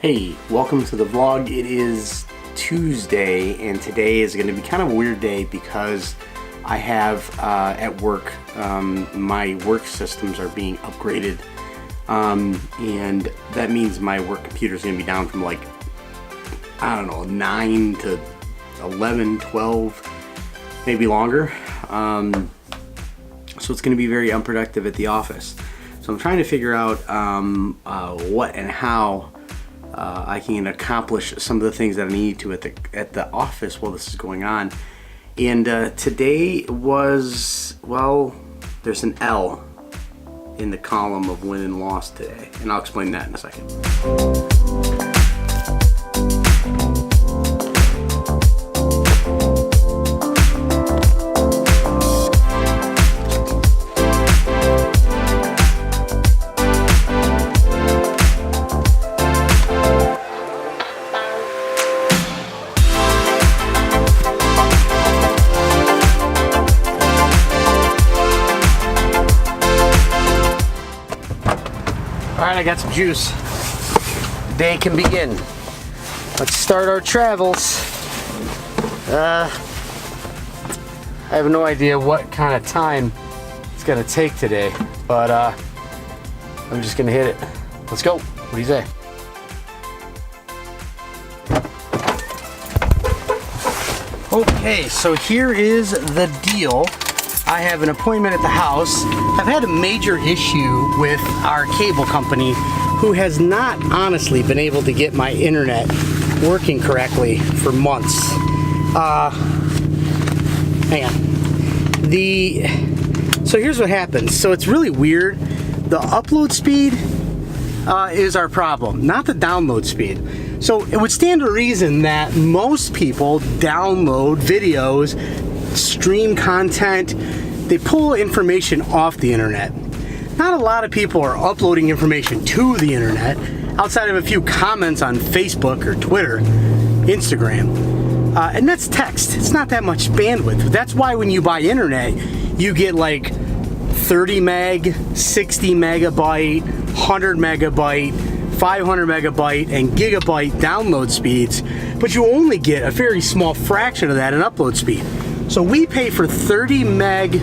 Hey, welcome to the vlog. It is Tuesday and today is going to be kind of a weird day because I have at work, my work systems are being upgraded, and that means my work computer is going to be down from like, I don't know, 9 to 11, 12, maybe longer. So it's going to be very unproductive at the office. So I'm trying to figure out what and how I can accomplish some of the things that I need to at the office while this is going on. And today was, well, there's an L in the column of win and loss today, and I'll explain that in a second. Alright, I got some juice. The day can begin. Let's start our travels. I have no idea what kind of time it's gonna take today, but I'm just gonna hit it. Let's go. What do you say? Okay, so here is the deal. I have an appointment at the house. I've had a major issue with our cable company who has not honestly been able to get my internet working correctly for months. Hang on. So here's what happens. So it's really weird. The upload speed is our problem, not the download speed. So it would stand to reason that most people download videos, stream content, they pull information off the internet. Not a lot of people are uploading information to the internet outside of a few comments on Facebook or Twitter, Instagram. And that's text. It's not that much bandwidth. That's why when you buy internet, you get like 30 meg, 60 megabyte, 100 megabyte, 500 megabyte, and gigabyte download speeds, but you only get a very small fraction of that in upload speed. So we pay for 30 meg,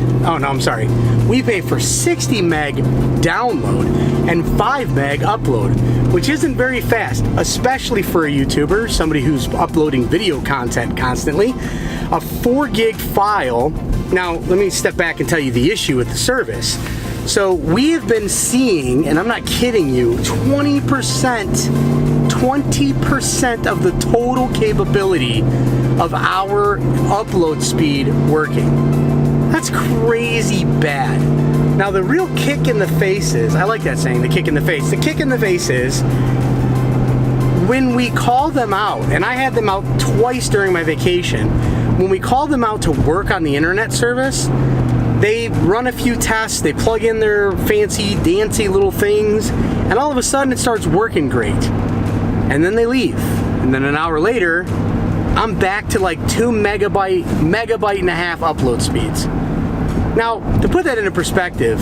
we pay for 60 meg download and 5 meg upload, which isn't very fast, especially for a YouTuber, somebody who's uploading video content constantly. A 4 gig file, now let me step back and tell you the issue with the service. So we have been seeing, and I'm not kidding you, 20% of the total capability of our upload speed working. That's crazy bad. Now the real kick in the face is, I like that saying, the kick in the face. The kick in the face is when we call them out, and I had them out twice during my vacation, when we call them out to work on the internet service, they run a few tests, they plug in their fancy dancy little things, and all of a sudden it starts working great. And then they leave. And then an hour later, I'm back to like 2 megabyte and a half upload speeds. Now, to put that into perspective,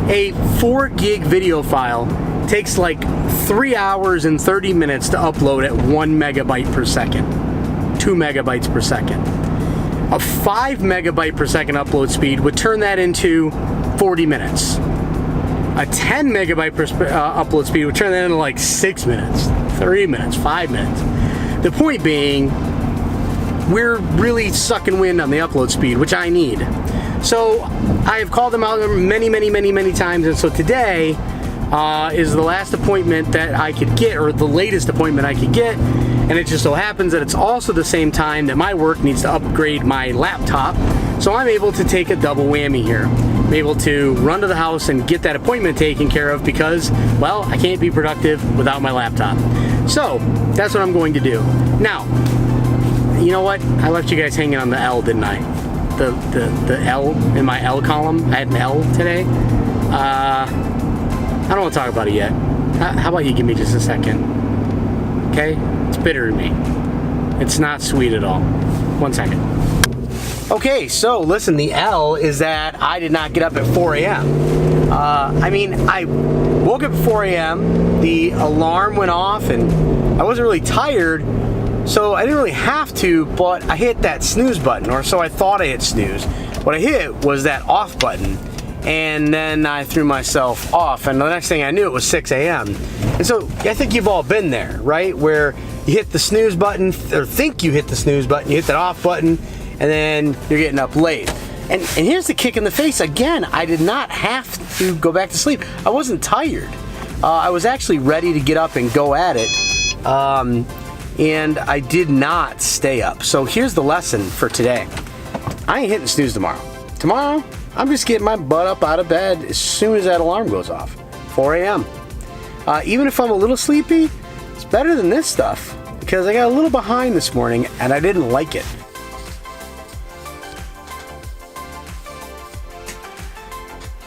a 4 gig video file takes like 3 hours and 30 minutes to upload at 1 megabyte per second, 2 megabytes per second. A 5 megabyte per second upload speed would turn that into 40 minutes. A 10 megabyte per upload speed would turn that into like 6 minutes, 3 minutes, 5 minutes. The point being, we're really sucking wind on the upload speed, which I need. So I have called them out many times, and so today is the last appointment that I could get, or the latest appointment I could get, and it just so happens that it's also the same time that my work needs to upgrade my laptop, so I'm able to take a double whammy here. I'm able to run to the house and get that appointment taken care of because, well, I can't be productive without my laptop. So that's what I'm going to do. Now, you know what? I left you guys hanging on the L, didn't I? The L in my L column. I had an L today. I don't want to talk about it yet. How about you give me just a second? Okay? It's bitter to me. It's not sweet at all. 1 second. Okay, so listen, the L is that I did not get up at 4 a.m. I mean, I Woke up at 4 a.m. The alarm went off and I wasn't really tired, so I didn't really have to, but I hit that snooze button, or so I thought I hit snooze. What I hit was that off button, and then I threw myself off, and the next thing I knew, it was 6 a.m. And so I think you've all been there, right? Where you hit the snooze button, or think you hit the snooze button, you hit that off button, and then you're getting up late. And here's the kick in the face. Again, I did not have to go back to sleep. I wasn't tired. I was actually ready to get up and go at it. And I did not stay up. So here's the lesson for today. I ain't hitting snooze tomorrow. Tomorrow, I'm just getting my butt up out of bed as soon as that alarm goes off. 4 a.m. Even if I'm a little sleepy, it's better than this stuff because I got a little behind this morning and I didn't like it.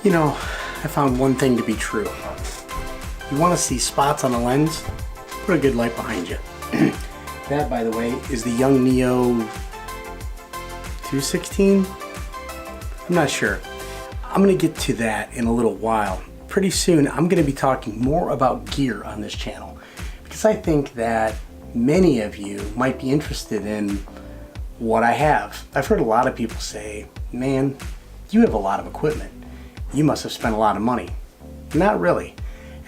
You know, I found one thing to be true. You want to see spots on the lens? Put a good light behind you. That, by the way, is the Young Neo 216? I'm not sure. I'm going to get to that in a little while. Pretty soon, I'm going to be talking more about gear on this channel because I think that many of you might be interested in what I have. I've heard a lot of people say, man, you have a lot of equipment. You must have spent a lot of money. Not really.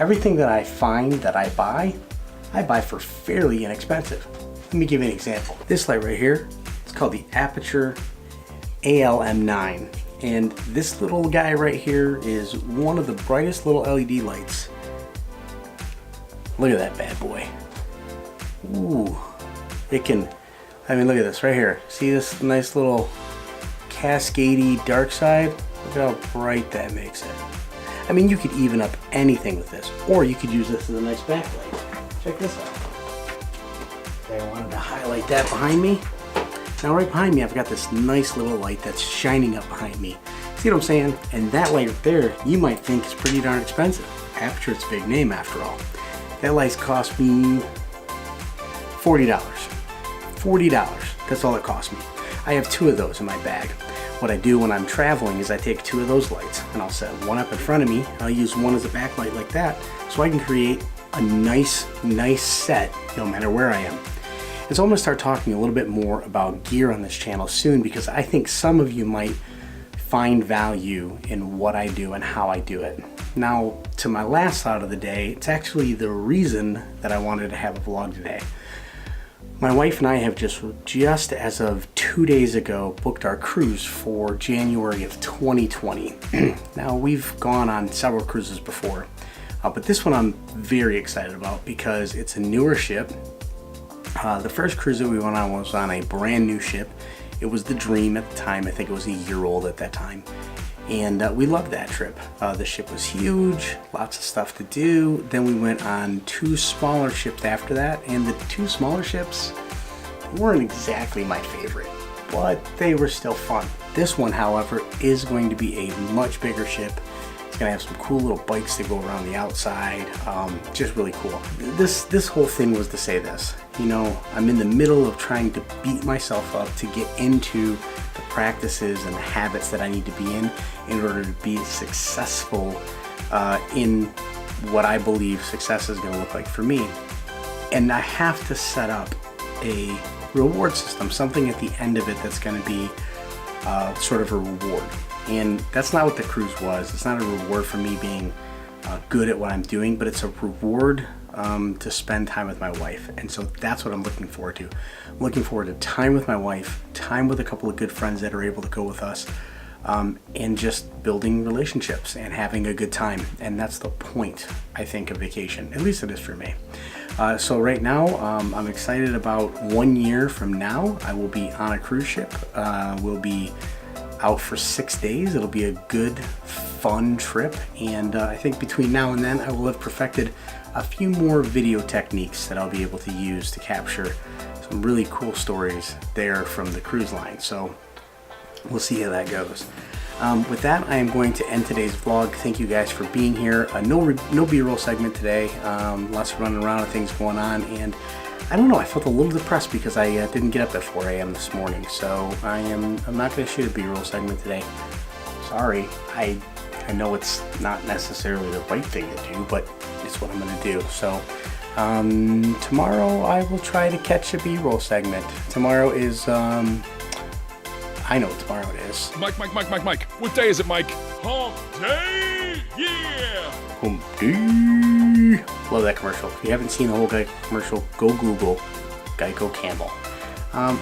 Everything that I find that I buy for fairly inexpensive. Let me give you an example. This light right here, it's called the Aperture ALM9. And this little guy right here is one of the brightest little LED lights. Look at that bad boy. Ooh, it can, I mean, look at this right here. See this nice little cascadey dark side? Look how bright that makes it. I mean, you could even up anything with this, or you could use this as a nice backlight. Check this out. I wanted to highlight that behind me. Now right behind me, I've got this nice little light that's shining up behind me. See what I'm saying? And that light right there, you might think is pretty darn expensive. Aperture's a big name after all. That light's cost me $40. $40, that's all it cost me. I have 2 of those in my bag. What I do when I'm traveling is I take 2 of those lights and I'll set one up in front of me. I'll use one as a backlight like that so I can create a nice set no matter where I am. And so I'm going to start talking a little bit more about gear on this channel soon because I think some of you might find value in what I do and how I do it. Now, to my last thought of the day, it's actually the reason that I wanted to have a vlog today. My wife and I have just as of 2 days ago booked our cruise for January of 2020. Now, we've gone on several cruises before, but this one I'm very excited about because it's a newer ship. The first cruise that we went on was on a brand new ship. It was the Dream at the time. I think it was a year old at that time. And we loved that trip. The ship was huge, lots of stuff to do. Then we went on 2 smaller ships after that, and the 2 smaller ships weren't exactly my favorite, but they were still fun. This one, however, is going to be a much bigger ship. It's gonna have some cool little bikes that go around the outside. Just really cool. This whole thing was to say this. You know, I'm in the middle of trying to beat myself up to get into the practices and the habits that I need to be in order to be successful in what I believe success is going to look like for me. And I have to set up a reward system, something at the end of it that's going to be sort of a reward. And that's not what the cruise was. It's not a reward for me being good at what I'm doing, but it's a reward to spend time with my wife. And so that's what I'm looking forward to. I'm looking forward to time with my wife, time with a couple of good friends that are able to go with us, and just building relationships and having a good time. And that's the point, I think, of vacation. At least it is for me. So right now, I'm excited about 1 year from now, I will be on a cruise ship. We'll be out for 6 days. It'll be a good, fun trip. And I think between now and then, I will have perfected a few more video techniques that I'll be able to use to capture some really cool stories there from the cruise line. So we'll see how that goes. With that, I am going to end today's vlog. Thank you guys for being here. No B-roll segment today. Lots of running around and things going on. And I don't know, I felt a little depressed because I didn't get up at 4 a.m. this morning. So I'm not going to shoot a B-roll segment today. Sorry. I I know it's not necessarily the right thing to do, but it's what I'm going to do. So tomorrow I will try to catch a B-roll segment. Tomorrow is, I know what tomorrow it is. Mike. What day is it, Mike? Hump day! Yeah! Hump day! Love that commercial. If you haven't seen the whole Geico commercial, go Google Geico Camel.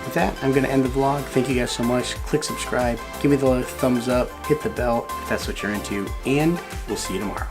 With that, I'm going to end the vlog. Thank you guys so much. Click subscribe, give me the thumbs up, hit the bell if that's what you're into, and we'll see you tomorrow.